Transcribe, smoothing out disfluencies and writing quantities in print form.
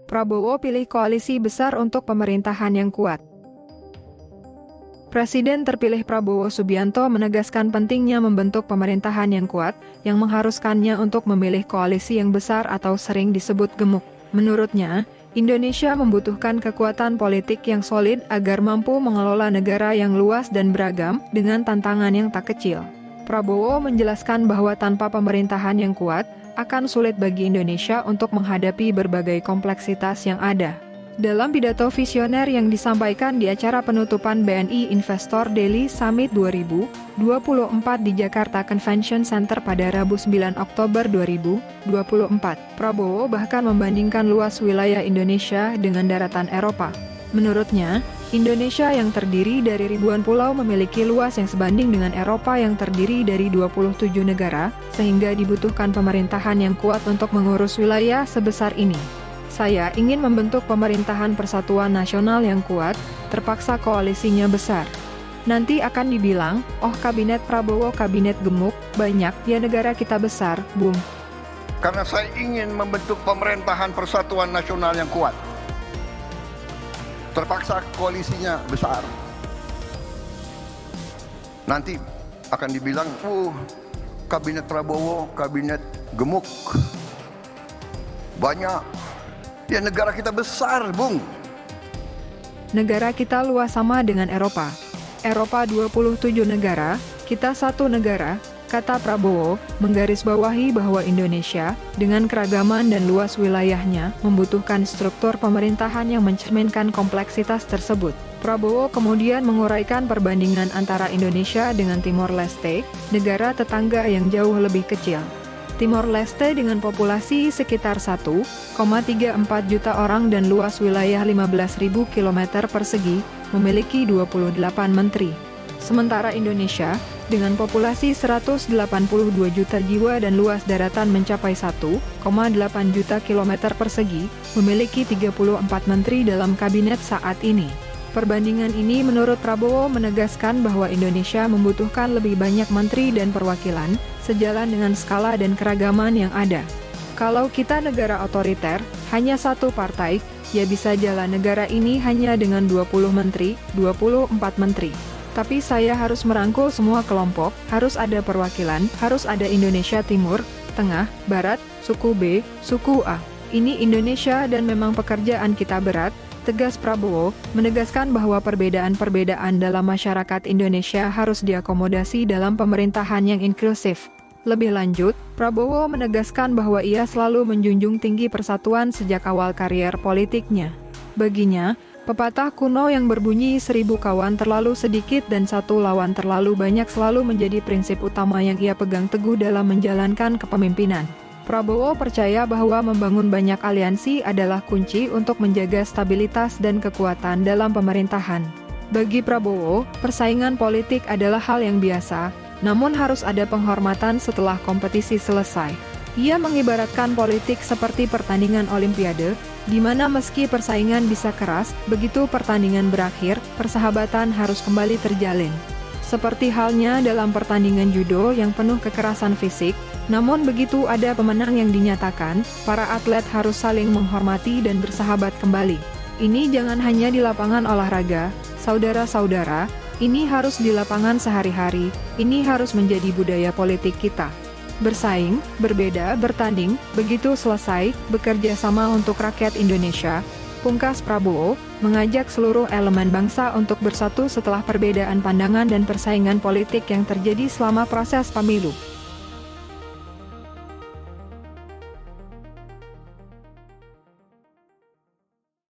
Prabowo pilih koalisi besar untuk pemerintahan yang kuat. Presiden terpilih Prabowo Subianto menegaskan pentingnya membentuk pemerintahan yang kuat, yang mengharuskannya untuk memilih koalisi yang besar atau sering disebut gemuk. Menurutnya, Indonesia membutuhkan kekuatan politik yang solid agar mampu mengelola negara yang luas dan beragam dengan tantangan yang tak kecil. Prabowo menjelaskan bahwa tanpa pemerintahan yang kuat, akan sulit bagi Indonesia untuk menghadapi berbagai kompleksitas yang ada. Dalam pidato visioner yang disampaikan di acara penutupan BNI Investor Daily Summit 2024 di Jakarta Convention Center pada Rabu 9 Oktober 2024, Prabowo bahkan membandingkan luas wilayah Indonesia dengan daratan Eropa. Menurutnya, Indonesia yang terdiri dari ribuan pulau memiliki luas yang sebanding dengan Eropa yang terdiri dari 27 negara, sehingga dibutuhkan pemerintahan yang kuat untuk mengurus wilayah sebesar ini. Saya ingin membentuk pemerintahan persatuan nasional yang kuat, terpaksa koalisinya besar. Nanti akan dibilang, oh kabinet Prabowo kabinet gemuk, banyak, ya negara kita besar, boom. Karena saya ingin membentuk pemerintahan persatuan nasional yang kuat. Terpaksa koalisinya besar. Nanti akan dibilang, kabinet Prabowo kabinet gemuk, banyak. Ya negara kita besar, Bung. Negara kita luas sama dengan Eropa. Eropa 27 negara, kita satu negara, kata Prabowo, menggarisbawahi bahwa Indonesia, dengan keragaman dan luas wilayahnya, membutuhkan struktur pemerintahan yang mencerminkan kompleksitas tersebut. Prabowo kemudian menguraikan perbandingan antara Indonesia dengan Timor Leste, negara tetangga yang jauh lebih kecil. Timor Leste dengan populasi sekitar 1,34 juta orang dan luas wilayah 15.000 km persegi, memiliki 28 menteri. Sementara Indonesia, dengan populasi 182 juta jiwa dan luas daratan mencapai 1,8 juta km persegi, memiliki 34 menteri dalam kabinet saat ini. Perbandingan ini menurut Prabowo menegaskan bahwa Indonesia membutuhkan lebih banyak menteri dan perwakilan, sejalan dengan skala dan keragaman yang ada. Kalau kita negara otoriter, hanya satu partai, ya bisa jalan negara ini hanya dengan 20 menteri, 24 menteri. Tapi saya harus merangkul semua kelompok, harus ada perwakilan, harus ada Indonesia Timur, Tengah, Barat, suku B, suku A. Ini Indonesia dan memang pekerjaan kita berat, tegas Prabowo, menegaskan bahwa perbedaan-perbedaan dalam masyarakat Indonesia harus diakomodasi dalam pemerintahan yang inklusif. Lebih lanjut, Prabowo menegaskan bahwa ia selalu menjunjung tinggi persatuan sejak awal karier politiknya. Baginya, pepatah kuno yang berbunyi 1000 kawan terlalu sedikit dan satu lawan terlalu banyak selalu menjadi prinsip utama yang ia pegang teguh dalam menjalankan kepemimpinan. Prabowo percaya bahwa membangun banyak aliansi adalah kunci untuk menjaga stabilitas dan kekuatan dalam pemerintahan. Bagi Prabowo, persaingan politik adalah hal yang biasa, namun harus ada penghormatan setelah kompetisi selesai. Ia mengibaratkan politik seperti pertandingan Olimpiade, di mana meski persaingan bisa keras, begitu pertandingan berakhir, persahabatan harus kembali terjalin. Seperti halnya dalam pertandingan judo yang penuh kekerasan fisik, namun begitu ada pemenang yang dinyatakan, para atlet harus saling menghormati dan bersahabat kembali. Ini jangan hanya di lapangan olahraga, saudara-saudara, ini harus di lapangan sehari-hari, ini harus menjadi budaya politik kita. Bersaing, berbeda, bertanding, begitu selesai, bekerja sama untuk rakyat Indonesia. Pungkas Prabowo, mengajak seluruh elemen bangsa untuk bersatu setelah perbedaan pandangan dan persaingan politik yang terjadi selama proses pemilu.